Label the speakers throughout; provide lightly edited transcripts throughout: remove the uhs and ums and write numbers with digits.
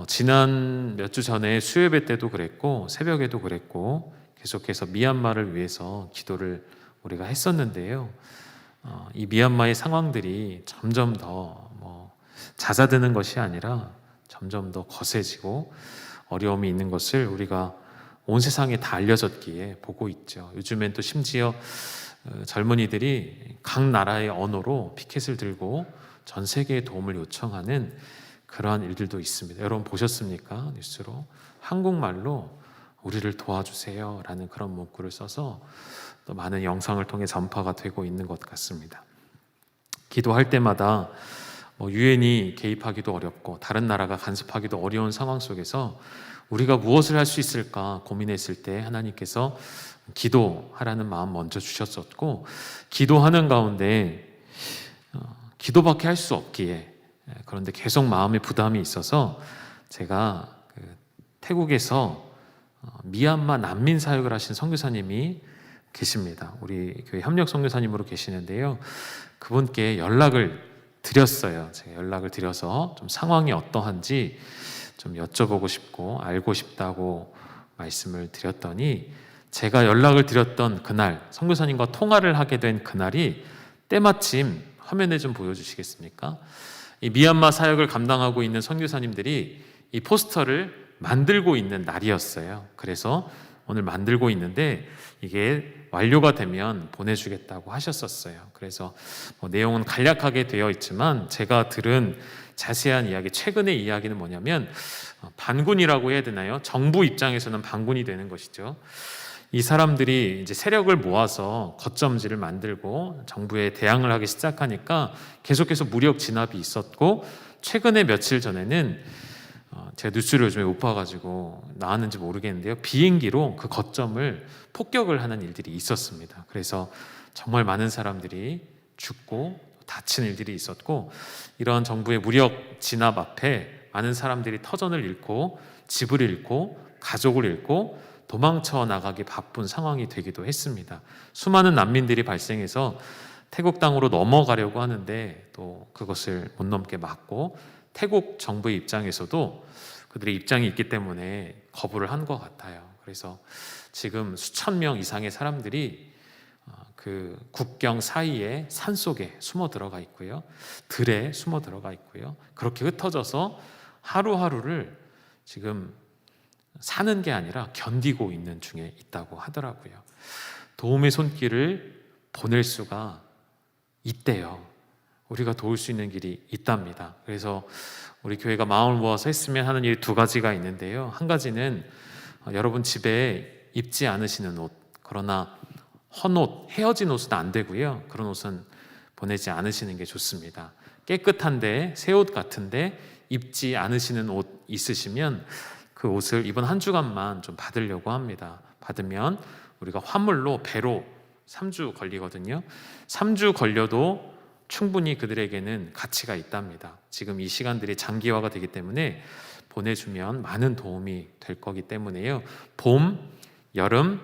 Speaker 1: 지난 몇 주 전에 수요예배 때도 그랬고 새벽에도 그랬고 계속해서 미얀마를 위해서 기도를 우리가 했었는데요. 이 미얀마의 상황들이 점점 더 잦아드는 것이 아니라 점점 더 거세지고 어려움이 있는 것을 우리가 온 세상에 다 알려졌기에 보고 있죠. 요즘엔 또 심지어 젊은이들이 각 나라의 언어로 피켓을 들고 전 세계에 도움을 요청하는 그러한 일들도 있습니다. 여러분 보셨습니까? 뉴스로 한국말로 우리를 도와주세요 라는 그런 문구를 써서 또 많은 영상을 통해 전파가 되고 있는 것 같습니다. 기도할 때마다 유엔이 개입하기도 어렵고 다른 나라가 간섭하기도 어려운 상황 속에서 우리가 무엇을 할 수 있을까 고민했을 때 하나님께서 기도하라는 마음 먼저 주셨었고, 기도하는 가운데 기도밖에 할 수 없기에, 그런데 계속 마음에 부담이 있어서 제가 태국에서 미얀마 난민 사역을 하신 선교사님이 계십니다. 우리 교회 협력 선교사님으로 계시는데요. 그분께 연락을 드렸어요. 제가 연락을 드려서 좀 상황이 어떠한지 좀 여쭤보고 싶고 알고 싶다고 말씀을 드렸더니, 제가 연락을 드렸던 그날 선교사님과 통화를 하게 된 그날이 때마침 화면에 좀 보여주시겠습니까? 이 미얀마 사역을 감당하고 있는 선교사님들이 이 포스터를 만들고 있는 날이었어요. 그래서 오늘 만들고 있는데 이게 완료가 되면 보내주겠다고 하셨었어요. 그래서 내용은 간략하게 되어 있지만 제가 들은 자세한 이야기, 최근의 이야기는 뭐냐면 반군이라고 해야 되나요? 정부 입장에서는 반군이 되는 것이죠. 이 사람들이 이제 세력을 모아서 거점지를 만들고 정부에 대항을 하기 시작하니까 계속해서 무력 진압이 있었고, 최근에 며칠 전에는 제가 뉴스를 요즘에 못 봐가지고 나왔는지 모르겠는데요, 비행기로 그 거점을 폭격을 하는 일들이 있었습니다. 그래서 정말 많은 사람들이 죽고 다친 일들이 있었고, 이런 정부의 무력 진압 앞에 많은 사람들이 터전을 잃고 집을 잃고 가족을 잃고 도망쳐 나가기 바쁜 상황이 되기도 했습니다. 수많은 난민들이 발생해서 태국 땅으로 넘어가려고 하는데 또 그것을 못 넘게 막고, 태국 정부의 입장에서도 그들의 입장이 있기 때문에 거부를 한 것 같아요. 그래서 지금 수천 명 이상의 사람들이 그 국경 사이에 산속에 숨어 들어가 있고요, 들에 숨어 들어가 있고요, 그렇게 흩어져서 하루하루를 지금 사는 게 아니라 견디고 있는 중에 있다고 하더라고요. 도움의 손길을 보낼 수가 있대요. 우리가 도울 수 있는 길이 있답니다. 그래서 우리 교회가 마음을 모아서 했으면 하는 일이 두 가지가 있는데요. 한 가지는 여러분 집에 입지 않으시는 옷, 그러나 헌옷, 헤어진 옷은 안 되고요, 그런 옷은 보내지 않으시는 게 좋습니다. 깨끗한데 새 옷 같은데 입지 않으시는 옷 있으시면 그 옷을 이번 한 주간만 좀 받으려고 합니다. 받으면 우리가 화물로 배로 3주 걸리거든요. 3주 걸려도 충분히 그들에게는 가치가 있답니다. 지금 이 시간들이 장기화가 되기 때문에 보내주면 많은 도움이 될 거기 때문에요. 봄, 여름,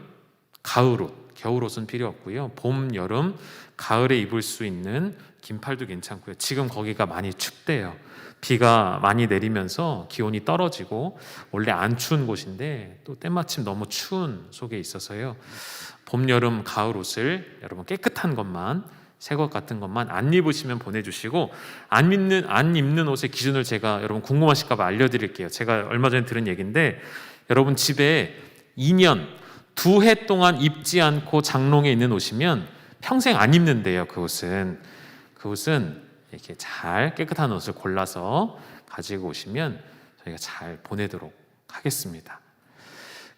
Speaker 1: 가을 옷, 겨울 옷은 필요 없고요. 봄, 여름, 가을에 입을 수 있는 긴팔도 괜찮고요. 지금 거기가 많이 춥대요. 비가 많이 내리면서 기온이 떨어지고 원래 안 추운 곳인데 또 때마침 너무 추운 속에 있어서요. 봄, 여름, 가을 옷을 여러분 깨끗한 것만, 새 것 같은 것만 안 입으시면 보내주시고, 안 입는 옷의 기준을 제가 여러분 궁금하실까 봐 알려드릴게요. 제가 얼마 전에 들은 얘기인데, 여러분 집에 2년, 2해 동안 입지 않고 장롱에 있는 옷이면 평생 안 입는데요. 그 옷은 이렇게 잘 깨끗한 옷을 골라서 가지고 오시면 저희가 잘 보내도록 하겠습니다.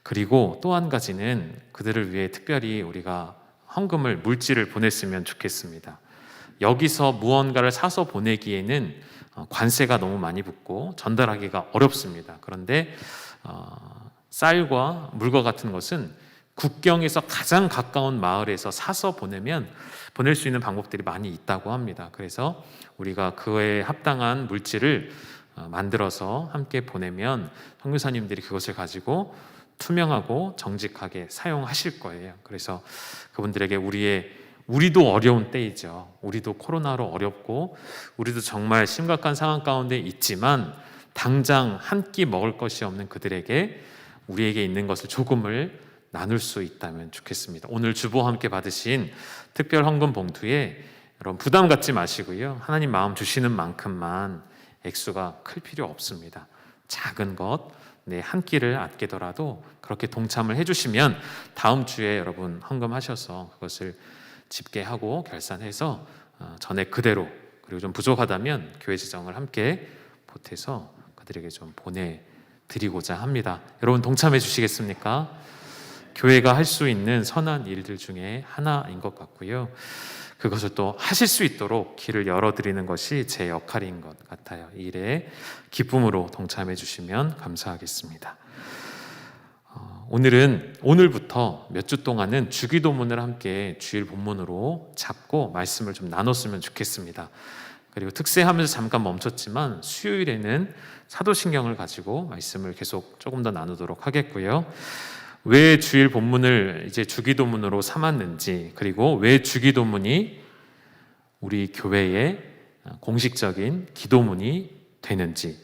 Speaker 1: 그리고 또 한 가지는 그들을 위해 특별히 우리가 헌금을, 물질을 보냈으면 좋겠습니다. 여기서 무언가를 사서 보내기에는 관세가 너무 많이 붙고 전달하기가 어렵습니다. 그런데 쌀과 물과 같은 것은 국경에서 가장 가까운 마을에서 사서 보낼 수 있는 방법들이 많이 있다고 합니다. 그래서 우리가 그에 합당한 물질을 만들어서 함께 보내면 선교사님들이 그것을 가지고 투명하고 정직하게 사용하실 거예요. 그래서 그분들에게 우리도 어려운 때이죠. 우리도 코로나로 어렵고 우리도 정말 심각한 상황 가운데 있지만 당장 한 끼 먹을 것이 없는 그들에게 우리에게 있는 것을 조금을 나눌 수 있다면 좋겠습니다. 오늘 주보와 함께 받으신 특별 헌금 봉투에 여러분 부담 갖지 마시고요. 하나님 마음 주시는 만큼만, 액수가 클 필요 없습니다. 작은 것, 한 끼를 아끼더라도 그렇게 동참을 해주시면 다음 주에 여러분 헌금하셔서 그것을 집계하고 결산해서 전액 그대로, 그리고 좀 부족하다면 교회 재정을 함께 보태서 그들에게 좀 보내드리고자 합니다. 여러분 동참해 주시겠습니까? 교회가 할 수 있는 선한 일들 중에 하나인 것 같고요. 그것을 또 하실 수 있도록 길을 열어드리는 것이 제 역할인 것 같아요. 이 일에 기쁨으로 동참해 주시면 감사하겠습니다. 오늘부터 몇 주 동안은 주기도문을 함께 주일 본문으로 잡고 말씀을 좀 나눴으면 좋겠습니다. 그리고 특세하면서 잠깐 멈췄지만 수요일에는 사도신경을 가지고 말씀을 계속 조금 더 나누도록 하겠고요. 왜 주일 본문을 이제 주기도문으로 삼았는지, 그리고 왜 주기도문이 우리 교회의 공식적인 기도문이 되는지,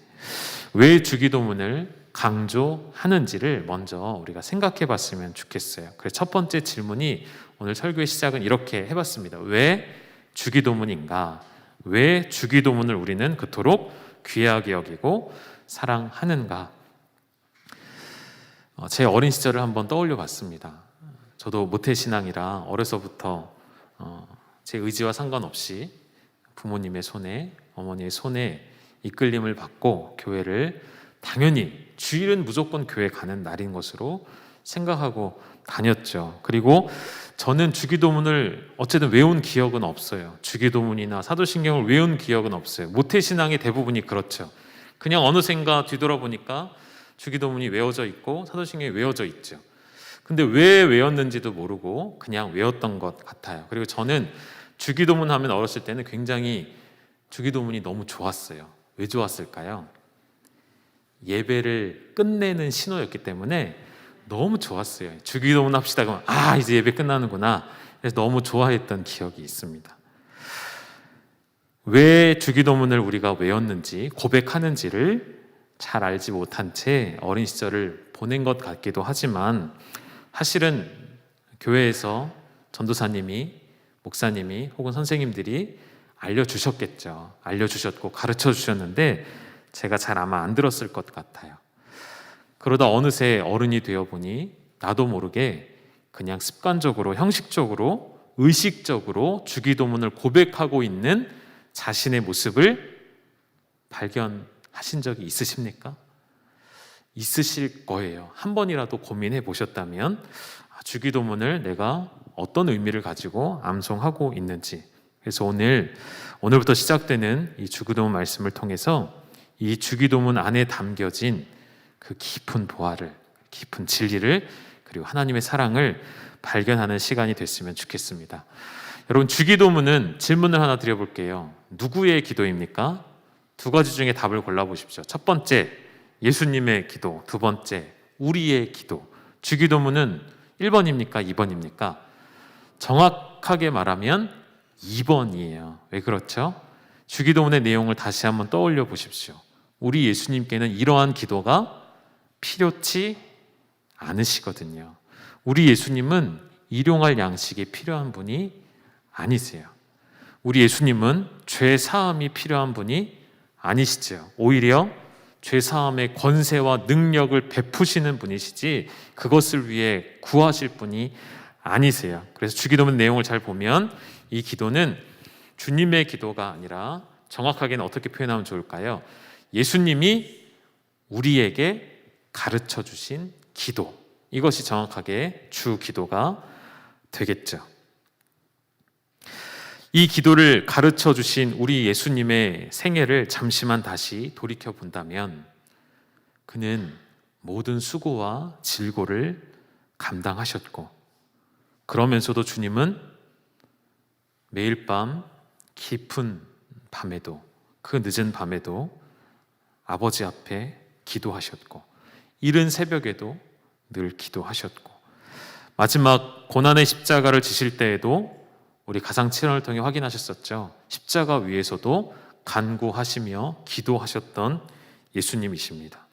Speaker 1: 왜 주기도문을 강조하는지를 먼저 우리가 생각해 봤으면 좋겠어요. 그래서 첫 번째 질문이, 오늘 설교의 시작은 이렇게 해봤습니다. 왜 주기도문인가? 왜 주기도문을 우리는 그토록 귀하게 여기고 사랑하는가? 제 어린 시절을 한번 떠올려 봤습니다. 저도 모태신앙이라 어려서부터 제 의지와 상관없이 부모님의 손에, 어머니의 손에 이끌림을 받고 교회를 당연히 주일은 무조건 교회 가는 날인 것으로 생각하고 다녔죠. 그리고 저는 주기도문을 어쨌든 외운 기억은 없어요. 주기도문이나 사도신경을 외운 기억은 없어요. 모태신앙의 대부분이 그렇죠. 그냥 어느샌가 뒤돌아보니까 주기도문이 외워져 있고 사도신경이 외워져 있죠. 근데 왜 외웠는지도 모르고 그냥 외웠던 것 같아요. 그리고 저는 주기도문 하면 어렸을 때는 굉장히 주기도문이 너무 좋았어요. 왜 좋았을까요? 예배를 끝내는 신호였기 때문에 너무 좋았어요. 주기도문 합시다 그러면 이제 예배 끝나는구나. 그래서 너무 좋아했던 기억이 있습니다. 왜 주기도문을 우리가 외웠는지, 고백하는지를 잘 알지 못한 채 어린 시절을 보낸 것 같기도 하지만, 사실은 교회에서 전도사님이, 목사님이 혹은 선생님들이 알려주셨겠죠. 알려주셨고 가르쳐 주셨는데 제가 잘 아마 안 들었을 것 같아요. 그러다 어느새 어른이 되어 보니 나도 모르게 그냥 습관적으로, 형식적으로, 의식적으로 주기도문을 고백하고 있는 자신의 모습을 발견하신 적이 있으십니까? 있으실 거예요. 한 번이라도 고민해 보셨다면 주기도문을 내가 어떤 의미를 가지고 암송하고 있는지. 그래서 오늘부터 시작되는 이 주기도문 말씀을 통해서 이 주기도문 안에 담겨진 그 깊은 보화를, 깊은 진리를, 그리고 하나님의 사랑을 발견하는 시간이 됐으면 좋겠습니다. 여러분, 주기도문은 질문을 하나 드려볼게요. 누구의 기도입니까? 두 가지 중에 답을 골라보십시오. 첫 번째, 예수님의 기도. 두 번째, 우리의 기도. 주기도문은 1번입니까? 2번입니까? 정확하게 말하면 2번이에요. 왜 그렇죠? 주기도문의 내용을 다시 한번 떠올려 보십시오. 우리 예수님께는 이러한 기도가 필요치 않으시거든요. 우리 예수님은 일용할 양식이 필요한 분이 아니세요. 우리 예수님은 죄 사함이 필요한 분이 아니시죠. 오히려 죄 사함의 권세와 능력을 베푸시는 분이시지 그것을 위해 구하실 분이 아니세요. 그래서 주기도문 내용을 잘 보면 이 기도는 주님의 기도가 아니라, 정확하게는 어떻게 표현하면 좋을까요? 예수님이 우리에게 가르쳐 주신 기도, 이것이 정확하게 주 기도가 되겠죠. 이 기도를 가르쳐 주신 우리 예수님의 생애를 잠시만 다시 돌이켜 본다면, 그는 모든 수고와 질고를 감당하셨고, 그러면서도 주님은 매일 밤, 깊은 밤에도, 그 늦은 밤에도 아버지 앞에 기도하셨고, 이른 새벽에도 늘 기도하셨고, 마지막 고난의 십자가를 지실 때에도 우리 가상 7원을 통해 확인하셨었죠. 십자가 위에서도 간구하시며 기도하셨던 예수님이십니다.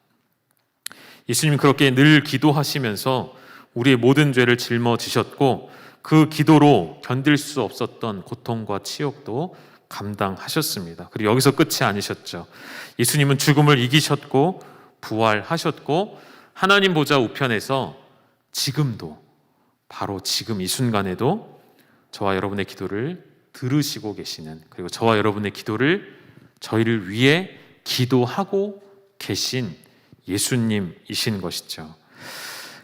Speaker 1: 예수님 그렇게 늘 기도하시면서 우리의 모든 죄를 짊어지셨고 그 기도로 견딜 수 없었던 고통과 치욕도 감당하셨습니다. 그리고 여기서 끝이 아니셨죠. 예수님은 죽음을 이기셨고 부활하셨고 하나님 보좌 우편에서 지금도, 바로 지금 이 순간에도 저와 여러분의 기도를 들으시고 계시는, 그리고 저와 여러분의 기도를 저희를 위해 기도하고 계신 예수님이신 것이죠.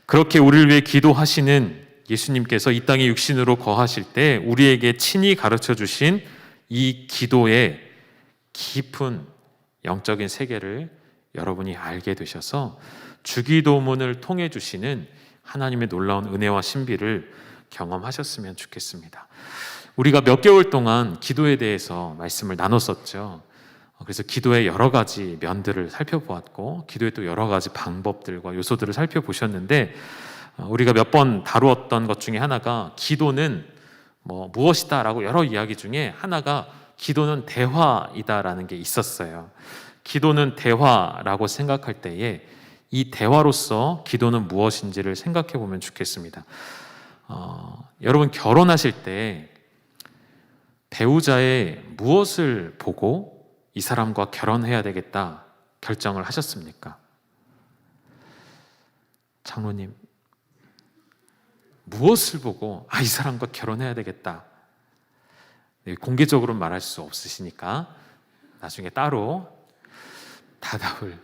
Speaker 1: 그렇게 우리를 위해 기도하시는 예수님께서 이 땅에 육신으로 거하실 때 우리에게 친히 가르쳐 주신 이 기도의 깊은 영적인 세계를 여러분이 알게 되셔서 주기도문을 통해 주시는 하나님의 놀라운 은혜와 신비를 경험하셨으면 좋겠습니다. 우리가 몇 개월 동안 기도에 대해서 말씀을 나눴었죠. 그래서 기도의 여러 가지 면들을 살펴보았고 기도의 또 여러 가지 방법들과 요소들을 살펴보셨는데 우리가 몇 번 다루었던 것 중에 하나가 기도는 무엇이다 라고 여러 이야기 중에 하나가 기도는 대화이다라는 게 있었어요. 기도는 대화라고 생각할 때에 이 대화로서 기도는 무엇인지를 생각해 보면 좋겠습니다. 여러분 결혼하실 때 배우자의 무엇을 보고 이 사람과 결혼해야 되겠다 결정을 하셨습니까? 장로님, 무엇을 보고 이 사람과 결혼해야 되겠다? 공개적으로 말할 수 없으시니까 나중에 따로 대답을.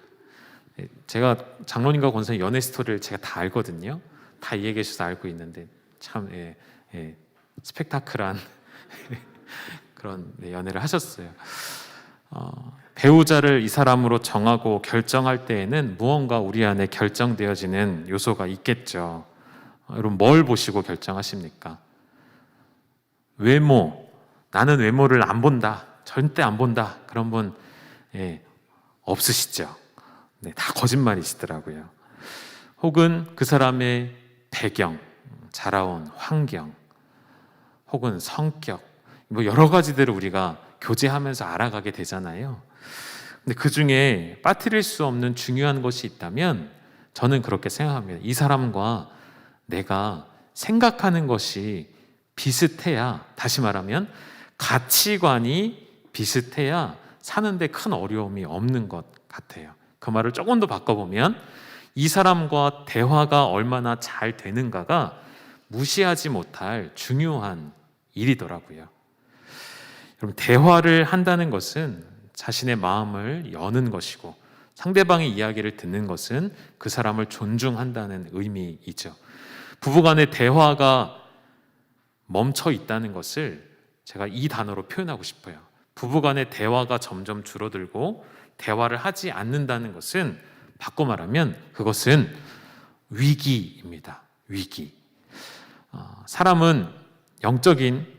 Speaker 1: 제가 장로님과 권사님 연애 스토리를 제가 다 알거든요. 다 이해해 계셔서 알고 있는데 참 스펙타클한 그런 연애를 하셨어요. 배우자를 이 사람으로 정하고 결정할 때에는 무언가 우리 안에 결정되어지는 요소가 있겠죠. 여러분 뭘 보시고 결정하십니까? 외모, 나는 외모를 안 본다, 절대 안 본다, 그런 분 없으시죠? 네, 다 거짓말이시더라고요. 혹은 그 사람의 배경, 자라온 환경, 혹은 성격, 여러 가지들을 우리가 교제하면서 알아가게 되잖아요. 근데 그 중에 빠뜨릴 수 없는 중요한 것이 있다면 저는 그렇게 생각합니다. 이 사람과 내가 생각하는 것이 비슷해야, 다시 말하면 가치관이 비슷해야 사는데 큰 어려움이 없는 것 같아요. 그 말을 조금 더 바꿔보면 이 사람과 대화가 얼마나 잘 되는가가 무시하지 못할 중요한 일이더라고요. 여러분, 대화를 한다는 것은 자신의 마음을 여는 것이고 상대방의 이야기를 듣는 것은 그 사람을 존중한다는 의미이죠. 부부간의 대화가 멈춰 있다는 것을 제가 이 단어로 표현하고 싶어요. 부부간의 대화가 점점 줄어들고 대화를 하지 않는다는 것은 바꿔 말하면 그것은 위기입니다. 위기. 사람은 영적인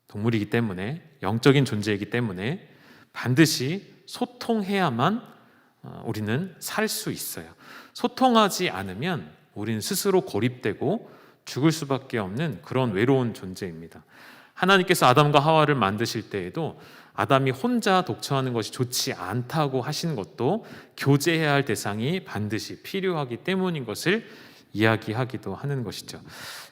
Speaker 1: 동물이기 때문에, 영적인 존재이기 때문에 반드시 소통해야만 우리는 살 수 있어요. 소통하지 않으면 우리는 스스로 고립되고 죽을 수밖에 없는 그런 외로운 존재입니다. 하나님께서 아담과 하와를 만드실 때에도 아담이 혼자 독처하는 것이 좋지 않다고 하신 것도 교제해야 할 대상이 반드시 필요하기 때문인 것을 이야기하기도 하는 것이죠.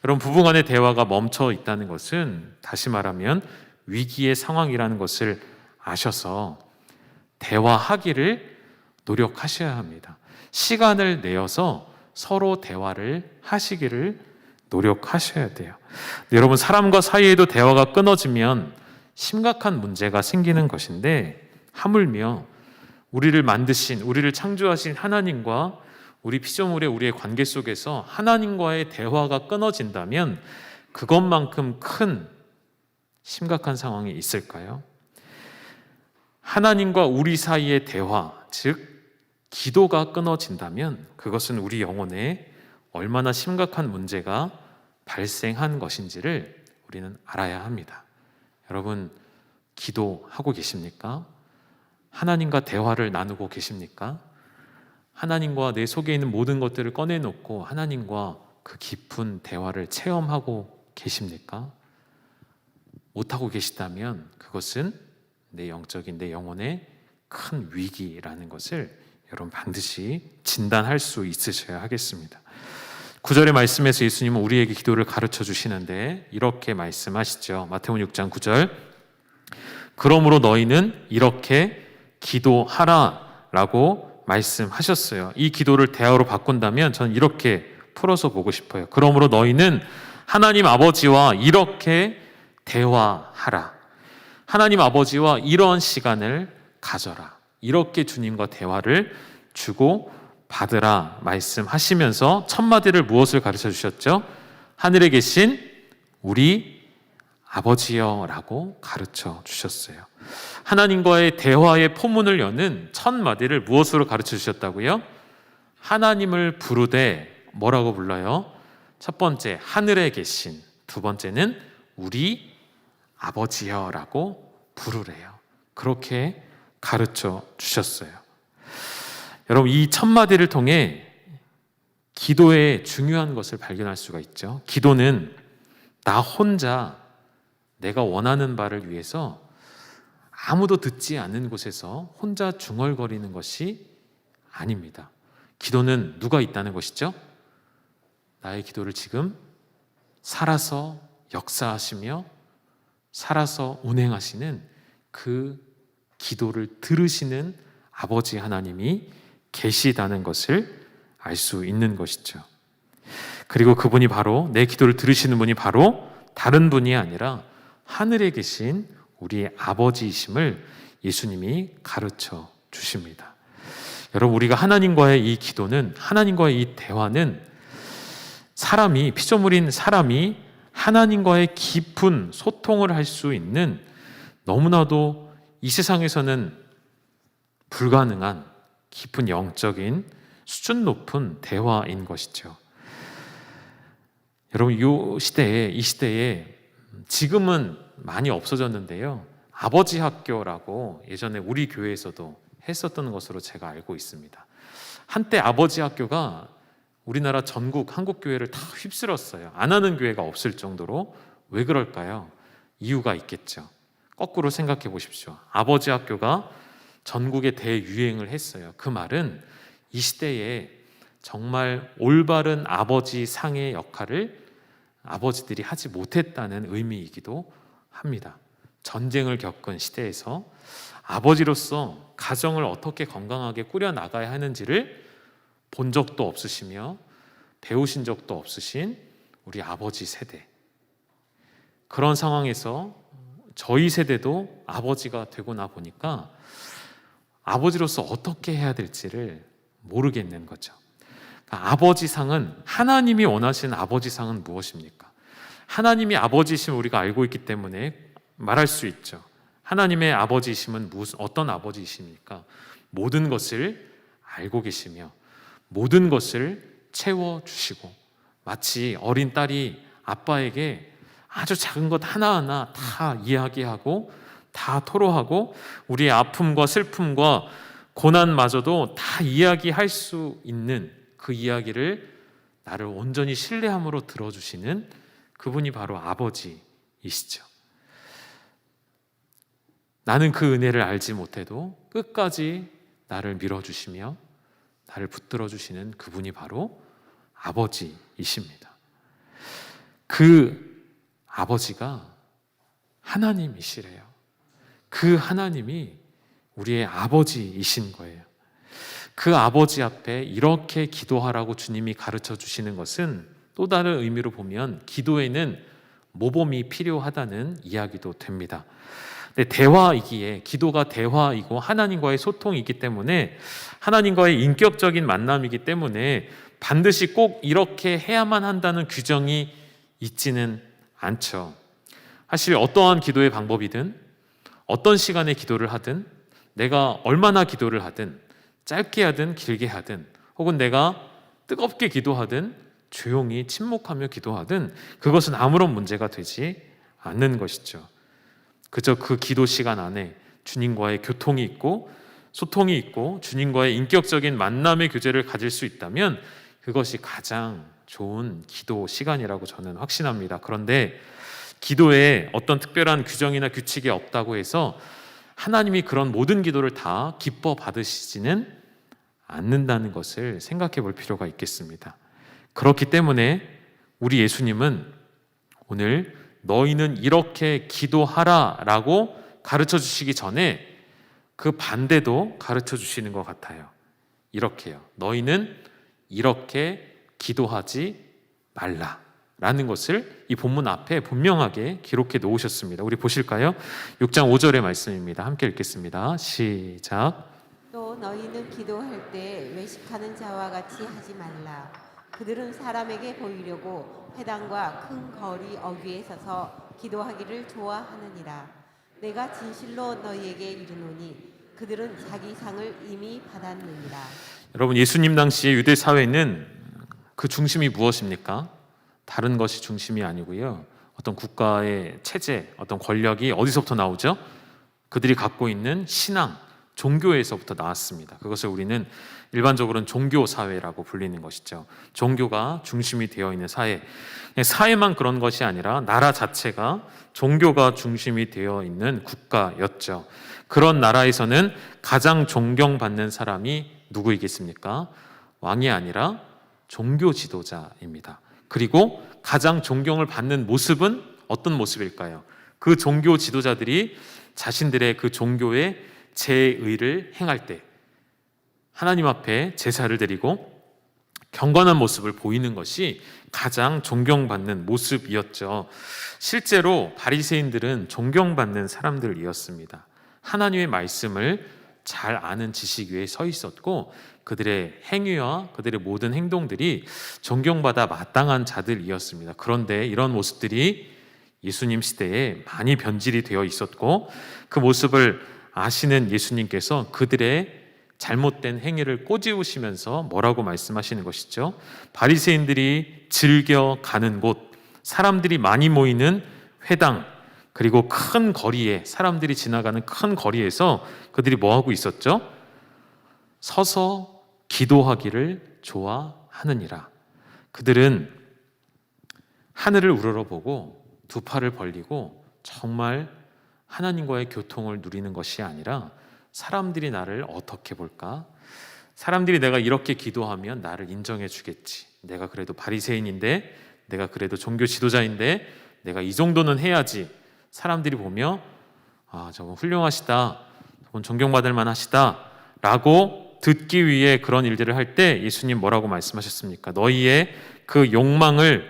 Speaker 1: 여러분, 부부간의 대화가 멈춰 있다는 것은 다시 말하면 위기의 상황이라는 것을 아셔서 대화하기를 노력하셔야 합니다. 시간을 내어서 서로 대화를 하시기를 노력하셔야 돼요. 여러분, 사람과 사이에도 대화가 끊어지면 심각한 문제가 생기는 것인데 하물며 우리를 만드신, 우리를 창조하신 하나님과 우리 피조물의 우리의 관계 속에서 하나님과의 대화가 끊어진다면 그것만큼 큰 심각한 상황이 있을까요? 하나님과 우리 사이의 대화, 즉 기도가 끊어진다면 그것은 우리 영혼에 얼마나 심각한 문제가 발생한 것인지를 우리는 알아야 합니다. 여러분, 기도하고 계십니까? 하나님과 대화를 나누고 계십니까? 하나님과 내 속에 있는 모든 것들을 꺼내놓고 하나님과 그 깊은 대화를 체험하고 계십니까? 못하고 계시다면 그것은 내 영적인, 내 영혼의 큰 위기라는 것을 여러분 반드시 진단할 수 있으셔야 하겠습니다. 9절의 말씀에서 예수님은 우리에게 기도를 가르쳐 주시는데 이렇게 말씀하시죠. 마태복음 6장 9절, 그러므로 너희는 이렇게 기도하라 라고 말씀하셨어요. 이 기도를 대화로 바꾼다면 저는 이렇게 풀어서 보고 싶어요. 그러므로 너희는 하나님 아버지와 이렇게 대화하라. 하나님 아버지와 이런 시간을 가져라. 이렇게 주님과 대화를 주고 받으라 말씀하시면서 첫 마디를 무엇을 가르쳐 주셨죠? 하늘에 계신 우리 아버지여 라고 가르쳐 주셨어요. 하나님과의 대화의 포문을 여는 첫 마디를 무엇으로 가르쳐 주셨다고요? 하나님을 부르되 뭐라고 불러요? 첫 번째 하늘에 계신, 두 번째는 우리 아버지여 라고 부르래요. 그렇게 가르쳐 주셨어요. 여러분, 이 첫 마디를 통해 기도의 중요한 것을 발견할 수가 있죠. 기도는 나 혼자 내가 원하는 바를 위해서 아무도 듣지 않는 곳에서 혼자 중얼거리는 것이 아닙니다. 기도는 누가 있다는 것이죠? 나의 기도를 지금 살아서 역사하시며 살아서 운행하시는 그 기도를 들으시는 아버지 하나님이 계시다는 것을 알 수 있는 것이죠. 그리고 그분이 바로, 내 기도를 들으시는 분이 바로 다른 분이 아니라 하늘에 계신 우리 아버지이심을 예수님이 가르쳐 주십니다. 여러분, 우리가 하나님과의 이 기도는, 하나님과의 이 대화는 사람이, 피조물인 사람이 하나님과의 깊은 소통을 할 수 있는 너무나도 이 세상에서는 불가능한 깊은 영적인 수준 높은 대화인 것이죠. 여러분, 이 시대에 지금은 많이 없어졌는데요, 아버지 학교라고 예전에 우리 교회에서도 했었던 것으로 제가 알고 있습니다. 한때 아버지 학교가 우리나라 전국 한국 교회를 다 휩쓸었어요. 안 하는 교회가 없을 정도로. 왜 그럴까요? 이유가 있겠죠. 거꾸로 생각해 보십시오. 아버지 학교가 전국에 대유행을 했어요. 그 말은 이 시대에 정말 올바른 아버지 상의 역할을 아버지들이 하지 못했다는 의미이기도 합니다. 전쟁을 겪은 시대에서 아버지로서 가정을 어떻게 건강하게 꾸려나가야 하는지를 본 적도 없으시며 배우신 적도 없으신 우리 아버지 세대, 그런 상황에서 저희 세대도 아버지가 되고 나 보니까 아버지로서 어떻게 해야 될지를 모르겠는 거죠. 그러니까 아버지상은, 하나님이 원하시는 아버지상은 무엇입니까? 하나님이 아버지이심을 우리가 알고 있기 때문에 말할 수 있죠. 하나님의 아버지이심은 어떤 아버지이십니까? 모든 것을 알고 계시며 모든 것을 채워주시고, 마치 어린 딸이 아빠에게 아주 작은 것 하나하나 다 이야기하고 다 토로하고 우리의 아픔과 슬픔과 고난마저도 다 이야기할 수 있는 그 이야기를 나를 온전히 신뢰함으로 들어주시는 그분이 바로 아버지이시죠. 나는 그 은혜를 알지 못해도 끝까지 나를 밀어주시며 나를 붙들어 주시는 그분이 바로 아버지이십니다. 그 아버지가 하나님이시래요. 그 하나님이 우리의 아버지이신 거예요. 그 아버지 앞에 이렇게 기도하라고 주님이 가르쳐 주시는 것은 또 다른 의미로 보면 기도에는 모범이 필요하다는 이야기도 됩니다. 근데 대화이기에, 기도가 대화이고 하나님과의 소통이기 때문에, 하나님과의 인격적인 만남이기 때문에 반드시 꼭 이렇게 해야만 한다는 규정이 있지는 않죠. 사실 어떠한 기도의 방법이든 어떤 시간에 기도를 하든, 내가 얼마나 기도를 하든, 짧게 하든 길게 하든, 혹은 내가 뜨겁게 기도하든 조용히 침묵하며 기도하든 그것은 아무런 문제가 되지 않는 것이죠. 그저 그 기도 시간 안에 주님과의 교통이 있고 소통이 있고 주님과의 인격적인 만남의 교제를 가질 수 있다면 그것이 가장 좋은 기도 시간이라고 저는 확신합니다. 그런데 기도에 어떤 특별한 규정이나 규칙이 없다고 해서 하나님이 그런 모든 기도를 다 기뻐 받으시지는 않는다는 것을 생각해 볼 필요가 있겠습니다. 그렇기 때문에 우리 예수님은 오늘 너희는 이렇게 기도하라 라고 가르쳐 주시기 전에 그 반대도 가르쳐 주시는 것 같아요. 이렇게요. 너희는 이렇게 기도하지 말라 라는 것을 이 본문 앞에 분명하게 기록해 놓으셨습니다. 우리 보실까요? 6장 5절의 말씀입니다. 함께 읽겠습니다. 시작.
Speaker 2: 또 너희는 기도할 때 외식하는 자와 같이 하지 말라. 그들은 사람에게 보이려고 회당과 큰 거리 어귀에 서서 기도하기를 좋아하느니라. 내가 진실로 너희에게 이르노니 그들은 자기 상을 이미 받았느니라.
Speaker 1: 여러분, 예수님 당시의 유대 사회는 그 중심이 무엇입니까? 다른 것이 중심이 아니고요. 어떤 국가의 체제, 어떤 권력이 어디서부터 나오죠? 그들이 갖고 있는 신앙, 종교에서부터 나왔습니다. 그것을 우리는 일반적으로는 종교 사회라고 불리는 것이죠. 종교가 중심이 되어 있는 사회. 사회만 그런 것이 아니라 나라 자체가 종교가 중심이 되어 있는 국가였죠. 그런 나라에서는 가장 존경받는 사람이 누구이겠습니까? 왕이 아니라 종교 지도자입니다. 그리고 가장 존경을 받는 모습은 어떤 모습일까요? 그 종교 지도자들이 자신들의 그 종교의 제의를 행할 때 하나님 앞에 제사를 드리고 경건한 모습을 보이는 것이 가장 존경받는 모습이었죠. 실제로 바리새인들은 존경받는 사람들이었습니다. 하나님의 말씀을 잘 아는 지식 위에 서 있었고 그들의 행위와 그들의 모든 행동들이 존경받아 마땅한 자들이었습니다. 그런데 이런 모습들이 예수님 시대에 많이 변질이 되어 있었고 그 모습을 아시는 예수님께서 그들의 잘못된 행위를 꼬집으시면서 뭐라고 말씀하시는 것이죠? 바리새인들이 즐겨 가는 곳, 사람들이 많이 모이는 회당, 그리고 큰 거리에, 사람들이 지나가는 큰 거리에서 그들이 뭐하고 있었죠? 서서 기도하기를 좋아하느니라. 그들은 하늘을 우러러보고 두 팔을 벌리고 정말 하나님과의 교통을 누리는 것이 아니라 사람들이 나를 어떻게 볼까? 사람들이 내가 이렇게 기도하면 나를 인정해 주겠지. 내가 그래도 바리새인인데, 내가 그래도 종교 지도자인데 내가 이 정도는 해야지. 사람들이 보며 아, 저건 훌륭하시다, 저건 존경받을 만하시다 라고 듣기 위해 그런 일들을 할 때 예수님 뭐라고 말씀하셨습니까? 너희의 그 욕망을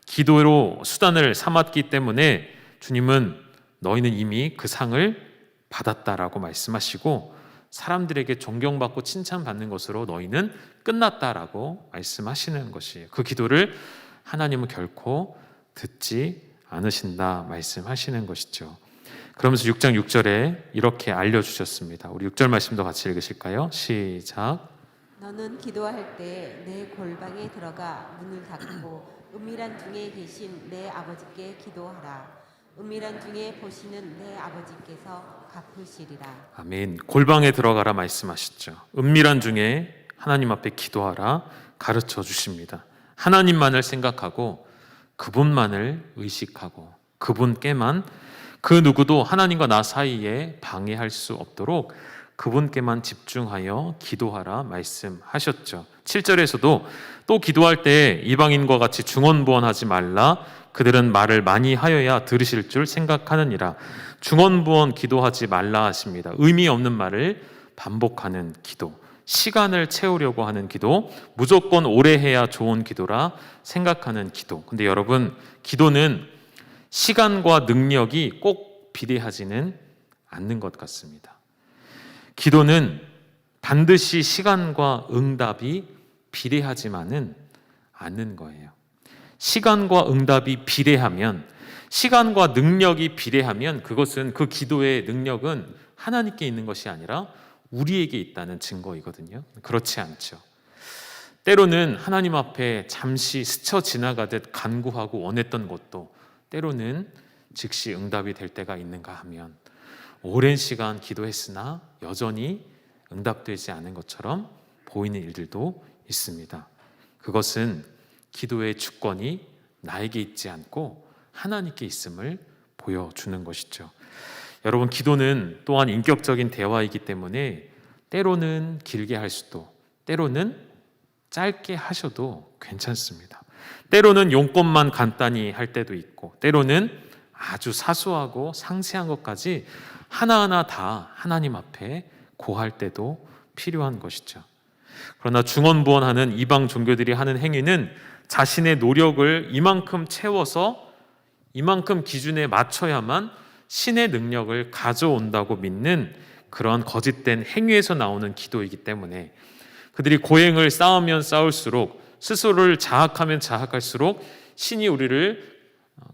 Speaker 1: 기도로 수단을 삼았기 때문에 주님은 너희는 이미 그 상을 받았다라고 말씀하시고 사람들에게 존경받고 칭찬받는 것으로 너희는 끝났다라고 말씀하시는 것이에요. 그 기도를 하나님은 결코 듣지 않으신다 말씀하시는 것이죠. 그러면서 6장 6절에 이렇게 알려주셨습니다. 우리 6절 말씀도 같이 읽으실까요? 시작.
Speaker 2: 너는 기도할 때 내 골방에 들어가 문을 닫고 은밀한 중에 계신 내 아버지께 기도하라. 은밀한 중에 보시는 내 아버지께서 갚으시리라.
Speaker 1: 아멘. 골방에 들어가라 말씀하셨죠. 은밀한 중에 하나님 앞에 기도하라 가르쳐 주십니다. 하나님만을 생각하고 그분만을 의식하고 그분께만, 그 누구도 하나님과 나 사이에 방해할 수 없도록 그분께만 집중하여 기도하라 말씀하셨죠. 7절에서도 또 기도할 때 이방인과 같이 중언부언하지 말라. 그들은 말을 많이 하여야 들으실 줄 생각하느니라. 중언부언 기도하지 말라 하십니다. 의미 없는 말을 반복하는 기도, 시간을 채우려고 하는 기도, 무조건 오래 해야 좋은 기도라 생각하는 기도. 근데 여러분, 기도는 시간과 능력이 꼭 비례하지는 않는 것 같습니다. 기도는 반드시 시간과 응답이 비례하지만은 않는 거예요. 시간과 응답이 비례하면, 시간과 능력이 비례하면 그것은, 그 기도의 능력은 하나님께 있는 것이 아니라 우리에게 있다는 증거이거든요. 그렇지 않죠. 때로는 하나님 앞에 잠시 스쳐 지나가듯 간구하고 원했던 것도 때로는 즉시 응답이 될 때가 있는가 하면, 오랜 시간 기도했으나 여전히 응답되지 않은 것처럼 보이는 일들도 있습니다. 그것은 기도의 주권이 나에게 있지 않고 하나님께 있음을 보여주는 것이죠. 여러분, 기도는 또한 인격적인 대화이기 때문에 때로는 길게 할 수도, 때로는 짧게 하셔도 괜찮습니다. 때로는 용건만 간단히 할 때도 있고, 때로는 아주 사소하고 상세한 것까지 하나하나 다 하나님 앞에 고할 때도 필요한 것이죠. 그러나 중언부언하는 이방 종교들이 하는 행위는 자신의 노력을 이만큼 채워서 이만큼 기준에 맞춰야만 신의 능력을 가져온다고 믿는 그런 거짓된 행위에서 나오는 기도이기 때문에 그들이 고행을 쌓으면 쌓을수록, 스스로를 자학하면 자학할수록 신이 우리를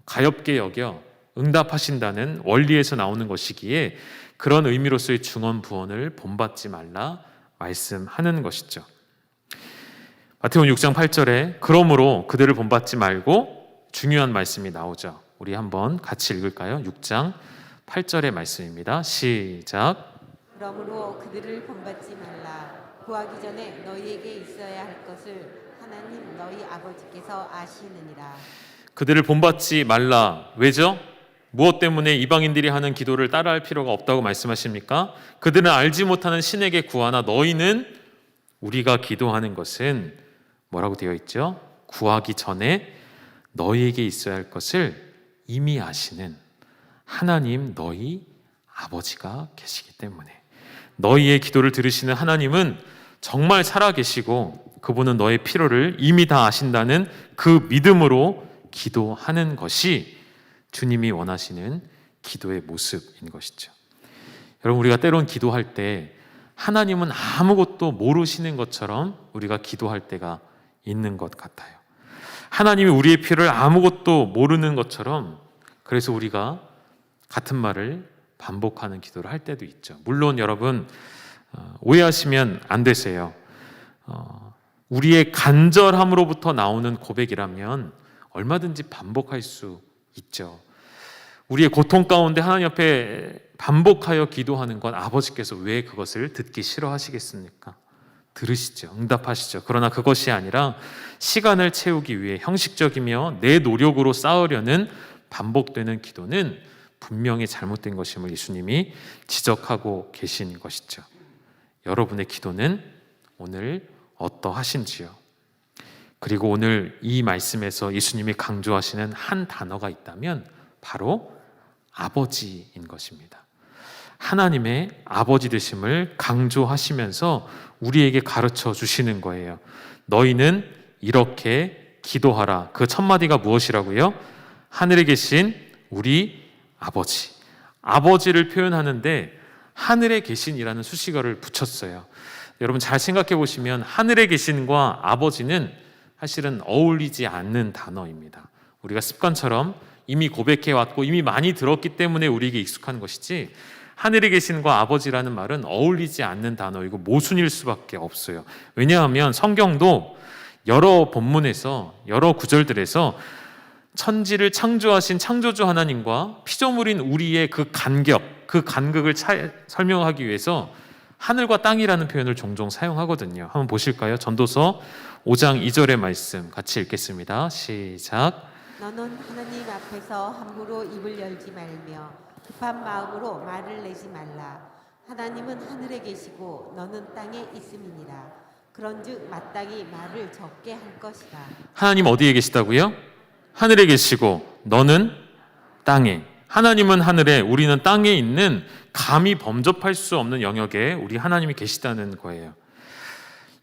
Speaker 1: 가엾게 여겨 응답하신다는 원리에서 나오는 것이기에 그런 의미로서의 중언부언을 본받지 말라 말씀하는 것이죠. 마태복음 6장 8절에 그러므로 그들을 본받지 말고 중요한 말씀이 나오죠. 우리 한번 같이 읽을까요? 6장 8절의 말씀입니다. 시작.
Speaker 2: 그러므로 그들을 본받지 말라. 구하기 전에 너희에게 있어야 할 것을 하나님 너희 아버지께서 아시느니라.
Speaker 1: 그들을 본받지 말라. 왜죠? 무엇 때문에 이방인들이 하는 기도를 따라할 필요가 없다고 말씀하십니까? 그들은 알지 못하는 신에게 구하나 너희는, 우리가 기도하는 것은 뭐라고 되어 있죠? 구하기 전에 너희에게 있어야 할 것을 이미 아시는 하나님 너희 아버지가 계시기 때문에, 너희의 기도를 들으시는 하나님은 정말 살아계시고 그분은 너의 필요를 이미 다 아신다는 그 믿음으로 기도하는 것이 주님이 원하시는 기도의 모습인 것이죠. 여러분, 우리가 때론 기도할 때 하나님은 아무것도 모르시는 것처럼 우리가 기도할 때가 있는 것 같아요. 하나님이 우리의 필요를 아무것도 모르는 것처럼, 그래서 우리가 같은 말을 반복하는 기도를 할 때도 있죠. 물론 여러분, 오해하시면 안 되세요. 우리의 간절함으로부터 나오는 고백이라면 얼마든지 반복할 수 있죠. 우리의 고통 가운데 하나님 앞에 반복하여 기도하는 건 아버지께서 왜 그것을 듣기 싫어하시겠습니까? 들으시죠. 응답하시죠. 그러나 그것이 아니라 시간을 채우기 위해 형식적이며 내 노력으로 쌓으려는 반복되는 기도는 분명히 잘못된 것임을 예수님이 지적하고 계신 것이죠. 여러분의 기도는 오늘 어떠하신지요? 그리고 오늘 이 말씀에서 예수님이 강조하시는 한 단어가 있다면 바로 아버지인 것입니다. 하나님의 아버지 되심을 강조하시면서 우리에게 가르쳐 주시는 거예요. 너희는 이렇게 기도하라. 그 첫 마디가 무엇이라고요? 하늘에 계신 우리 아버지. 아버지를 표현하는데 하늘에 계신이라는 수식어를 붙였어요. 여러분 잘 생각해 보시면 하늘에 계신과 아버지는 사실은 어울리지 않는 단어입니다. 우리가 습관처럼 이미 고백해 왔고 이미 많이 들었기 때문에 우리에게 익숙한 것이지, 하늘에 계신과 아버지라는 말은 어울리지 않는 단어이고 모순일 수밖에 없어요. 왜냐하면 성경도 여러 본문에서, 여러 구절들에서 천지를 창조하신 창조주 하나님과 피조물인 우리의 그 간격, 그 간극을 설명하기 위해서 하늘과 땅이라는 표현을 종종 사용하거든요. 한번 보실까요? 전도서 5장 2절의 말씀 같이 읽겠습니다. 시작.
Speaker 2: 너는 하나님 앞에서 함부로 입을 열지 말며 급한 마음으로 말을 내지 말라. 하나님은 하늘에 계시고 너는 땅에 있음이니라. 그런즉 마땅히 말을 적게 할 것이다.
Speaker 1: 하나님 어디에 계시다고요? 하늘에 계시고 너는 땅에. 하나님은 하늘에, 우리는 땅에 있는 감히 범접할 수 없는 영역에 우리 하나님이 계시다는 거예요.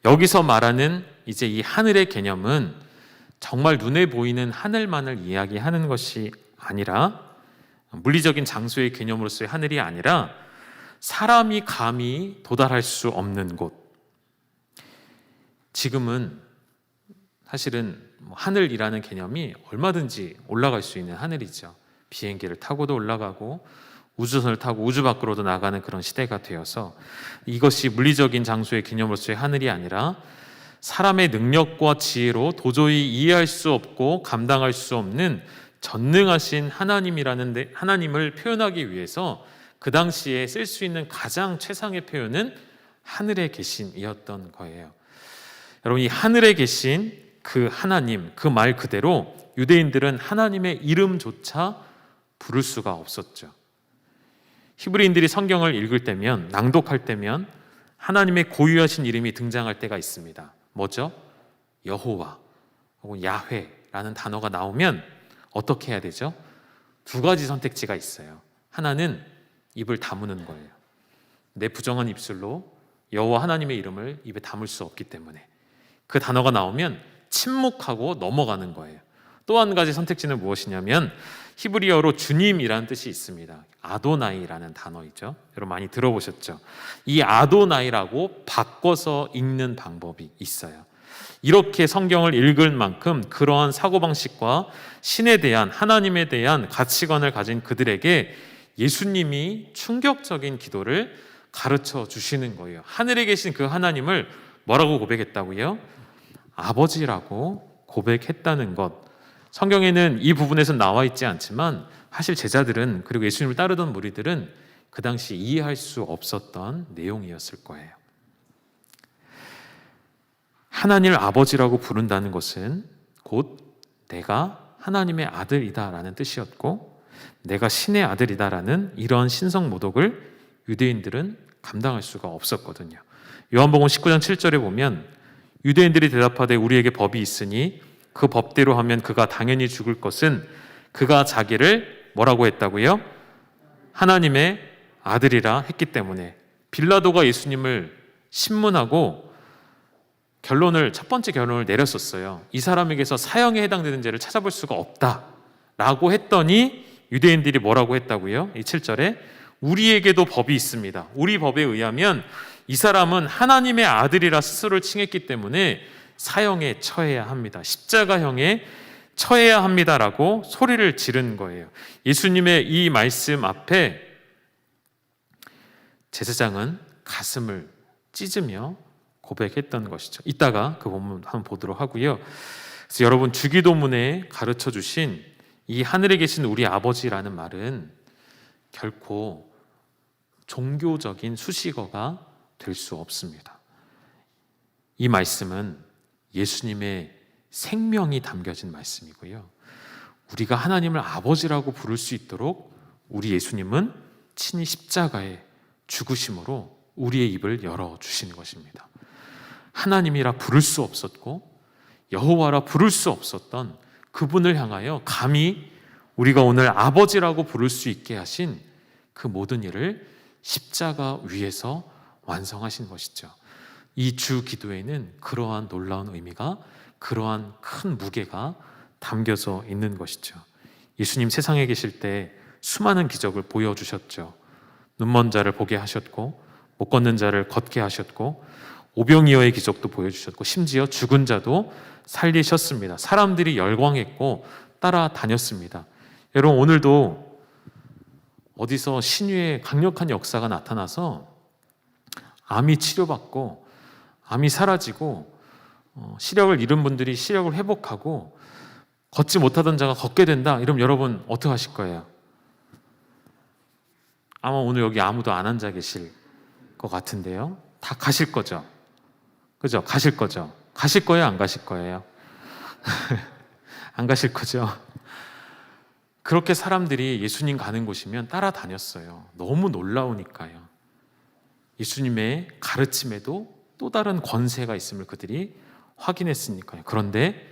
Speaker 1: 여기서 말하는 이제 이 하늘의 개념은 정말 눈에 보이는 하늘만을 이야기하는 것이 아니라, 물리적인 장소의 개념으로서의 하늘이 아니라 사람이 감히 도달할 수 없는 곳. 지금은 사실은 하늘이라는 개념이 얼마든지 올라갈 수 있는 하늘이죠. 비행기를 타고도 올라가고 우주선을 타고 우주 밖으로도 나가는 그런 시대가 되어서 이것이 물리적인 장소의 개념으로서의 하늘이 아니라 사람의 능력과 지혜로 도저히 이해할 수 없고 감당할 수 없는 전능하신 하나님을 표현하기 위해서 그 당시에 쓸 수 있는 가장 최상의 표현은 하늘에 계신이었던 거예요. 여러분, 이 하늘에 계신 그 하나님, 그 말 그대로 유대인들은 하나님의 이름조차 부를 수가 없었죠. 히브리인들이 성경을 읽을 때면, 낭독할 때면 하나님의 고유하신 이름이 등장할 때가 있습니다. 뭐죠? 여호와 혹은 야훼라는 단어가 나오면 어떻게 해야 되죠? 두 가지 선택지가 있어요. 하나는 입을 다무는 거예요. 내 부정한 입술로 여호와 하나님의 이름을 입에 담을 수 없기 때문에 그 단어가 나오면 침묵하고 넘어가는 거예요. 또 한 가지 선택지는 무엇이냐면 히브리어로 주님이라는 뜻이 있습니다. 아도나이라는 단어이죠. 여러분 많이 들어보셨죠? 이 아도나이라고 바꿔서 읽는 방법이 있어요. 이렇게 성경을 읽을 만큼 그러한 사고방식과 신에 대한, 하나님에 대한 가치관을 가진 그들에게 예수님이 충격적인 기도를 가르쳐 주시는 거예요. 하늘에 계신 그 하나님을 뭐라고 고백했다고요? 아버지라고 고백했다는 것. 성경에는 이 부분에서 나와 있지 않지만 사실 제자들은, 그리고 예수님을 따르던 무리들은 그 당시 이해할 수 없었던 내용이었을 거예요. 하나님을 아버지라고 부른다는 것은 곧 내가 하나님의 아들이다라는 뜻이었고, 내가 신의 아들이다라는 이러한 신성 모독을 유대인들은 감당할 수가 없었거든요. 요한복음 19장 7절에 보면 유대인들이 대답하되 우리에게 법이 있으니 그 법대로 하면 그가 당연히 죽을 것은 그가 자기를 뭐라고 했다고요? 하나님의 아들이라 했기 때문에. 빌라도가 예수님을 신문하고 첫 번째 결론을 내렸었어요. 이 사람에게서 사형에 해당되는 죄를 찾아볼 수가 없다라고 했더니 유대인들이 뭐라고 했다고요? 이 7절에 우리에게도 법이 있습니다. 우리 법에 의하면 이 사람은 하나님의 아들이라 스스로를 칭했기 때문에 사형에 처해야 합니다. 십자가형에 처해야 합니다라고 소리를 지른 거예요. 예수님의 이 말씀 앞에 제사장은 가슴을 찢으며 고백했던 것이죠. 이따가 그 본문 한번 보도록 하고요. 그래서 여러분, 주기도문에 가르쳐 주신 이 하늘에 계신 우리 아버지라는 말은 결코 종교적인 수식어가 될 수 없습니다. 이 말씀은 예수님의 생명이 담겨진 말씀이고요. 우리가 하나님을 아버지라고 부를 수 있도록 우리 예수님은 친히 십자가에 죽으심으로 우리의 입을 열어주시는 것입니다. 하나님이라 부를 수 없었고 여호와라 부를 수 없었던 그분을 향하여 감히 우리가 오늘 아버지라고 부를 수 있게 하신 그 모든 일을 십자가 위에서 완성하신 것이죠. 이 주 기도에는 그러한 놀라운 의미가, 그러한 큰 무게가 담겨져 있는 것이죠. 예수님 세상에 계실 때 수많은 기적을 보여주셨죠. 눈먼 자를 보게 하셨고, 못 걷는 자를 걷게 하셨고, 오병이어의 기적도 보여주셨고, 심지어 죽은 자도 살리셨습니다. 사람들이 열광했고 따라다녔습니다. 여러분, 오늘도 어디서 신유의 강력한 역사가 나타나서 암이 치료받고 암이 사라지고 시력을 잃은 분들이 시력을 회복하고 걷지 못하던 자가 걷게 된다, 이러면 여러분 어떻게 하실 거예요? 아마 오늘 여기 아무도 안 앉아 계실 것 같은데요. 다 가실 거죠? 그죠? 가실 거죠? 가실 거예요? 안 가실 거예요? 안 가실 거죠? 그렇게 사람들이 예수님 가는 곳이면 따라다녔어요. 너무 놀라우니까요. 예수님의 가르침에도 또 다른 권세가 있음을 그들이 확인했으니까요. 그런데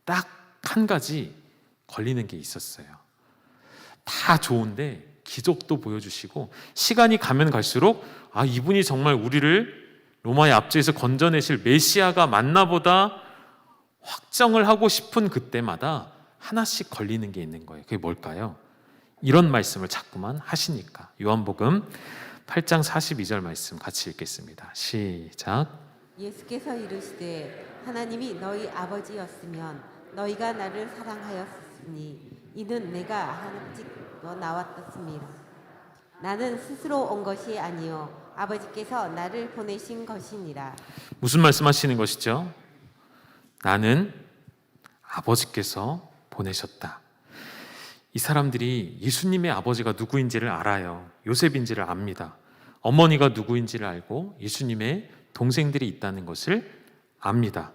Speaker 1: 딱 한 가지 걸리는 게 있었어요. 다 좋은데 기적도 보여주시고 시간이 가면 갈수록 이분이 정말 우리를 로마의 압제에서 건져내실 메시아가 맞나보다 확정을 하고 싶은 그때마다 하나씩 걸리는 게 있는 거예요. 그게 뭘까요? 이런 말씀을 자꾸만 하시니까. 요한복음 8장 42절 말씀 같이 읽겠습니다. 시작.
Speaker 2: 예수께서 이르시되 하나님이 너희 아버지였으면 너희가 나를 사랑하였으니 이는 내가 하나님께서 나왔었습니다. 나는 스스로 온 것이 아니요 아버지께서 나를 보내신 것이니라.
Speaker 1: 무슨 말씀하시는 것이죠? 나는 아버지께서 보내셨다. 이 사람들이 예수님의 아버지가 누구인지를 알아요. 요셉인지를 압니다. 어머니가 누구인지를 알고 예수님의 동생들이 있다는 것을 압니다.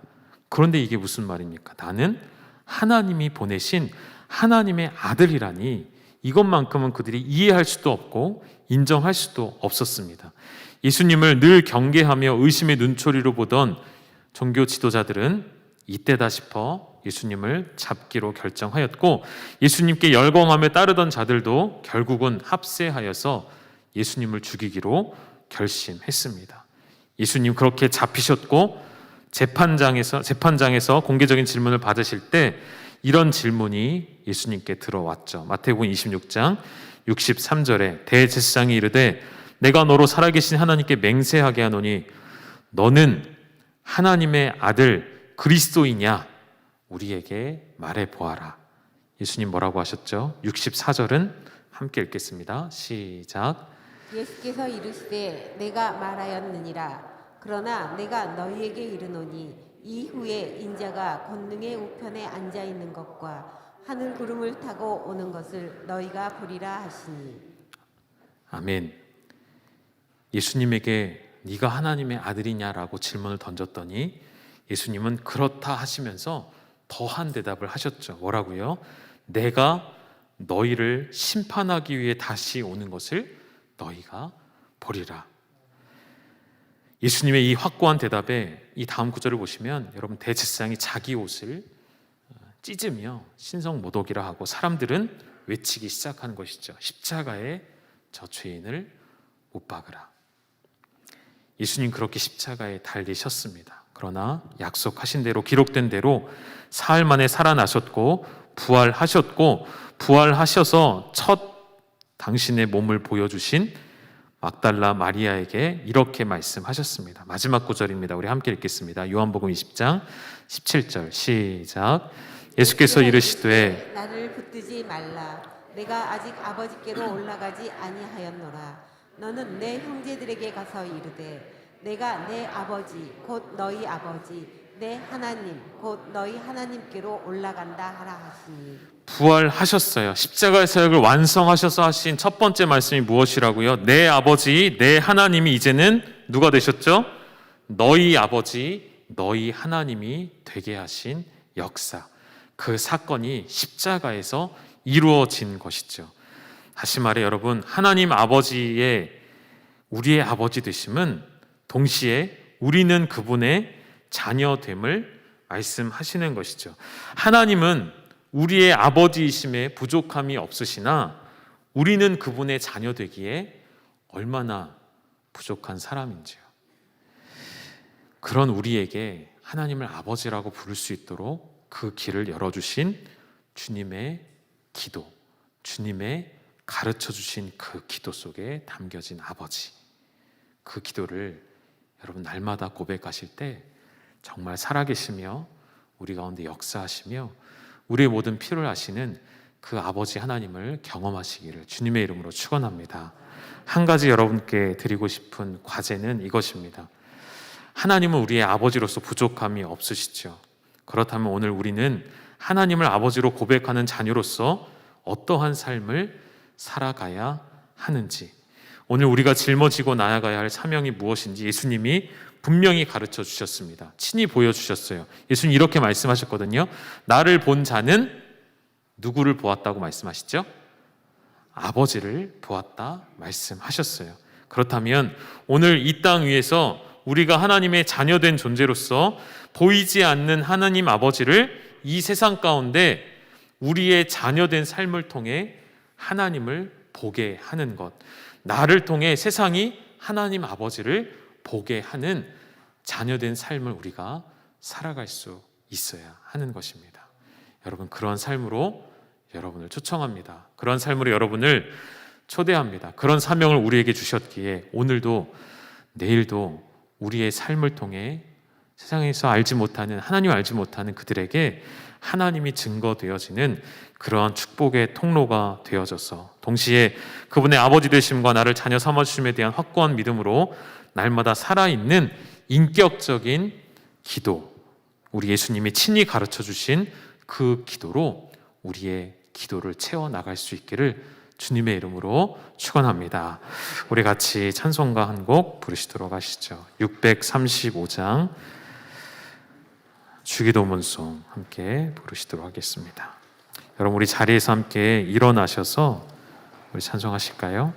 Speaker 1: 그런데 이게 무슨 말입니까? 나는 하나님이 보내신 하나님의 아들이라니, 이것만큼은 그들이 이해할 수도 없고 인정할 수도 없었습니다. 예수님을 늘 경계하며 의심의 눈초리로 보던 종교 지도자들은 이때다 싶어 예수님을 잡기로 결정하였고, 예수님께 열광하며 따르던 자들도 결국은 합세하여서 예수님을 죽이기로 결심했습니다. 예수님 그렇게 잡히셨고 재판장에서 공개적인 질문을 받으실 때 이런 질문이 예수님께 들어왔죠. 마태복음 26장 63절에 대제사장이 이르되 내가 너로 살아계신 하나님께 맹세하게 하노니 너는 하나님의 아들 그리스도이냐 우리에게 말해 보아라. 예수님 뭐라고 하셨죠? 64절은 함께 읽겠습니다. 시작.
Speaker 2: 예수께서 이르시되 내가 말하였느니라. 그러나 내가 너희에게 이르노니 이후에 인자가 권능의 우편에 앉아 있는 것과 하늘 구름을 타고 오는 것을 너희가 보리라 하시니.
Speaker 1: 아멘. 예수님에게 네가 하나님의 아들이냐라고 질문을 던졌더니 예수님은 그렇다 하시면서 더한 대답을 하셨죠. 뭐라고요? 내가 너희를 심판하기 위해 다시 오는 것을 너희가 보리라. 예수님의 이 확고한 대답에 이 다음 구절을 보시면 여러분 대제사장이 자기 옷을 찢으며 신성모독이라 하고 사람들은 외치기 시작하는 것이죠. 십자가에 저 죄인을 못 박으라. 예수님 그렇게 십자가에 달리셨습니다. 그러나 약속하신 대로 기록된 대로 사흘 만에 살아나셨고 부활하셔서 첫 당신의 몸을 보여주신 막달라 마리아에게 이렇게 말씀하셨습니다. 마지막 구절입니다. 우리 함께 읽겠습니다. 요한복음 20장 17절 시작. 예수께서 이르시되
Speaker 2: 나를 붙들지 말라. 내가 아직 아버지께로 올라가지 아니하였노라. 너는 내 형제들에게 가서 이르되 내가 내 아버지 곧 너희 아버지 내 하나님 곧 너희 하나님께로 올라간다 하라 하시니.
Speaker 1: 부활하셨어요. 십자가의 사역을 완성하셔서 하신 첫 번째 말씀이 무엇이라고요? 내 아버지, 내 하나님이 이제는 누가 되셨죠? 너희 아버지, 너희 하나님이 되게 하신 역사. 그 사건이 십자가에서 이루어진 것이죠. 다시 말해 여러분, 하나님 아버지의 우리의 아버지 되심은 동시에 우리는 그분의 자녀됨을 말씀하시는 것이죠. 하나님은 우리의 아버지이심에 부족함이 없으시나 우리는 그분의 자녀 되기에 얼마나 부족한 사람인지요. 그런 우리에게 하나님을 아버지라고 부를 수 있도록 그 길을 열어주신 주님의 기도, 주님의 가르쳐주신 그 기도 속에 담겨진 아버지, 그 기도를 여러분 날마다 고백하실 때 정말 살아계시며 우리 가운데 역사하시며 우리의 모든 필요를 아시는 그 아버지 하나님을 경험하시기를 주님의 이름으로 축원합니다. 한 가지 여러분께 드리고 싶은 과제는 이것입니다. 하나님은 우리의 아버지로서 부족함이 없으시죠. 그렇다면 오늘 우리는 하나님을 아버지로 고백하는 자녀로서 어떠한 삶을 살아가야 하는지, 오늘 우리가 짊어지고 나아가야 할 사명이 무엇인지 예수님이 분명히 가르쳐 주셨습니다. 친히 보여주셨어요. 예수님 이렇게 말씀하셨거든요. 나를 본 자는 누구를 보았다고 말씀하시죠? 아버지를 보았다 말씀하셨어요. 그렇다면 오늘 이 땅 위에서 우리가 하나님의 자녀된 존재로서 보이지 않는 하나님 아버지를 이 세상 가운데 우리의 자녀된 삶을 통해 하나님을 보게 하는 것, 나를 통해 세상이 하나님 아버지를 보게 하는 자녀된 삶을 우리가 살아갈 수 있어야 하는 것입니다. 여러분 그런 삶으로 여러분을 초청합니다. 그런 삶으로 여러분을 초대합니다. 그런 사명을 우리에게 주셨기에 오늘도 내일도 우리의 삶을 통해 세상에서 알지 못하는, 하나님을 알지 못하는 그들에게 하나님이 증거되어지는 그러한 축복의 통로가 되어져서 동시에 그분의 아버지 되심과 나를 자녀 삼아주심에 대한 확고한 믿음으로 날마다 살아있는 인격적인 기도, 우리 예수님이 친히 가르쳐 주신 그 기도로 우리의 기도를 채워나갈 수 있기를 주님의 이름으로 축원합니다. 우리 같이 찬송가 한 곡 부르시도록 하시죠. 635장 주기도문송 함께 부르시도록 하겠습니다. 여러분 우리 자리에서 함께 일어나셔서 우리 찬송하실까요?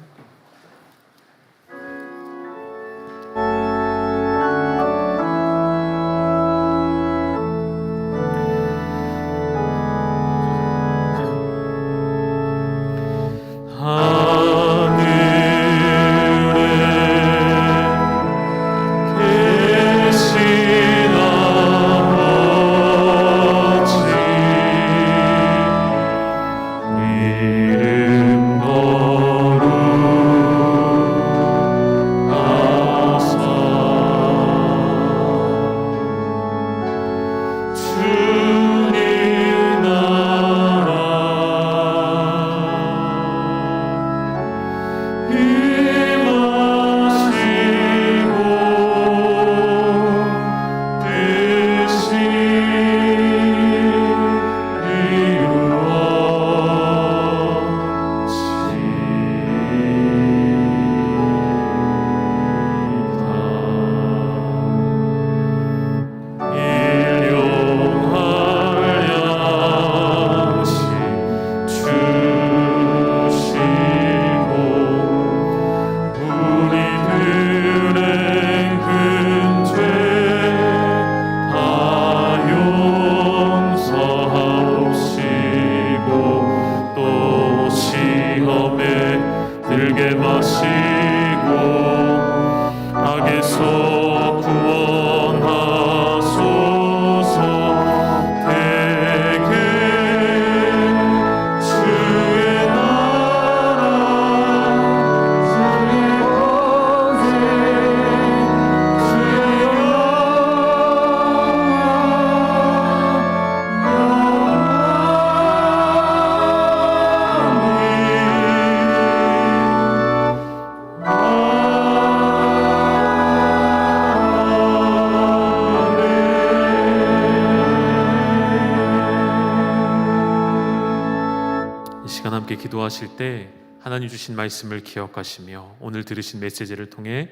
Speaker 1: 함께 기도하실 때 하나님 주신 말씀을 기억하시며 오늘 들으신 메시지를 통해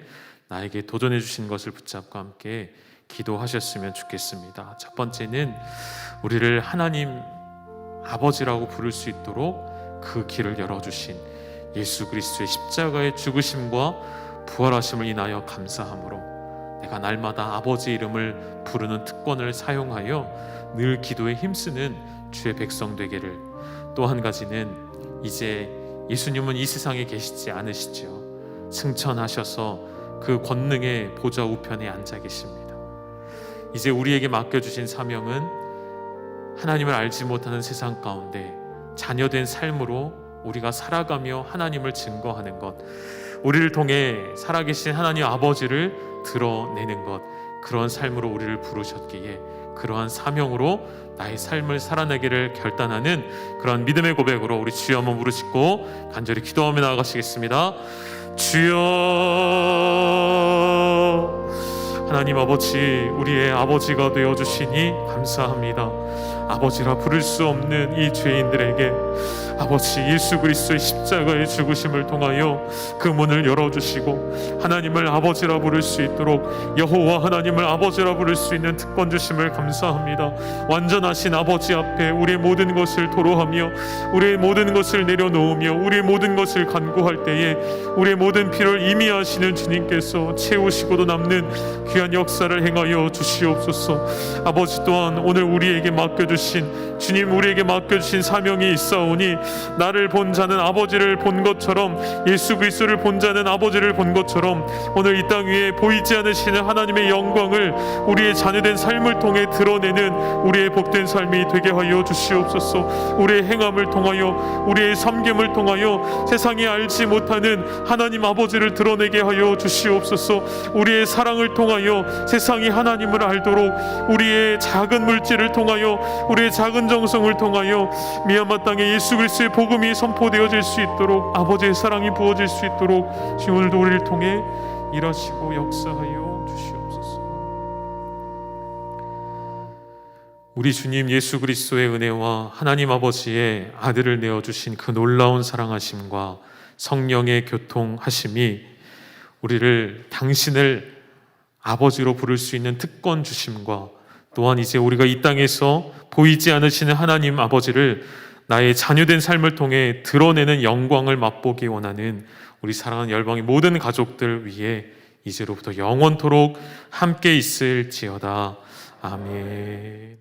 Speaker 1: 나에게 도전해 주신 것을 붙잡고 함께 기도하셨으면 좋겠습니다. 첫 번째는 우리를 하나님 아버지라고 부를 수 있도록 그 길을 열어주신 예수 그리스도의 십자가의 죽으심과 부활하심을 인하여 감사함으로 내가 날마다 아버지 이름을 부르는 특권을 사용하여 늘 기도에 힘쓰는 주의 백성 되기를. 또 한 가지는 이제 예수님은 이 세상에 계시지 않으시죠. 승천하셔서 그 권능의 보좌 우편에 앉아 계십니다. 이제 우리에게 맡겨주신 사명은 하나님을 알지 못하는 세상 가운데 자녀된 삶으로 우리가 살아가며 하나님을 증거하는 것, 우리를 통해 살아계신 하나님 아버지를 드러내는 것, 그런 삶으로 우리를 부르셨기에 그러한 사명으로 나의 삶을 살아내기를 결단하는 그런 믿음의 고백으로 우리 주여 한번 부르시고 간절히 기도하며 나아가시겠습니다. 주여, 하나님 아버지, 우리의 아버지가 되어주시니 감사합니다. 아버지라 부를 수 없는 이 죄인들에게 아버지 예수 그리스도의 십자가의 죽으심을 통하여 그 문을 열어주시고 하나님을 아버지라 부를 수 있도록, 여호와 하나님을 아버지라 부를 수 있는 특권 주심을 감사합니다. 완전하신 아버지 앞에 우리의 모든 것을 토로하며 우리의 모든 것을 내려놓으며 우리의 모든 것을 간구할 때에 우리의 모든 필요를 임의하시는 주님께서 채우시고도 남는 귀한 역사를 행하여 주시옵소서. 아버지 또한 오늘 우리에게 맡겨주신 주님, 우리에게 맡겨주신 사명이 있사오니 나를 본 자는 아버지를 본 것처럼, 예수 그리스도를 본 자는 아버지를 본 것처럼 오늘 이 땅 위에 보이지 않으시는 하나님의 영광을 우리의 자녀된 삶을 통해 드러내는 우리의 복된 삶이 되게 하여 주시옵소서. 우리의 행함을 통하여, 우리의 섬김을 통하여 세상이 알지 못하는 하나님 아버지를 드러내게 하여 주시옵소서. 우리의 사랑을 통하여 세상이 하나님을 알도록, 우리의 작은 물질을 통하여, 우리의 작은 정성을 통하여 미얀마 땅에 예수 그리스도의 복음이 선포되어질 수 있도록, 아버지의 사랑이 부어질 수 있도록 오늘도 우리를 통해 일하시고 역사하여 주시옵소서. 우리 주님 예수 그리스도의 은혜와 하나님 아버지의 아들을 내어주신 그 놀라운 사랑하심과 성령의 교통하심이 우리를 당신을 아버지로 부를 수 있는 특권 주심과 또한 이제 우리가 이 땅에서 보이지 않으시는 하나님 아버지를 나의 자녀된 삶을 통해 드러내는 영광을 맛보기 원하는 우리 사랑하는 열방의 모든 가족들 위해 이제로부터 영원토록 함께 있을지어다. 아멘.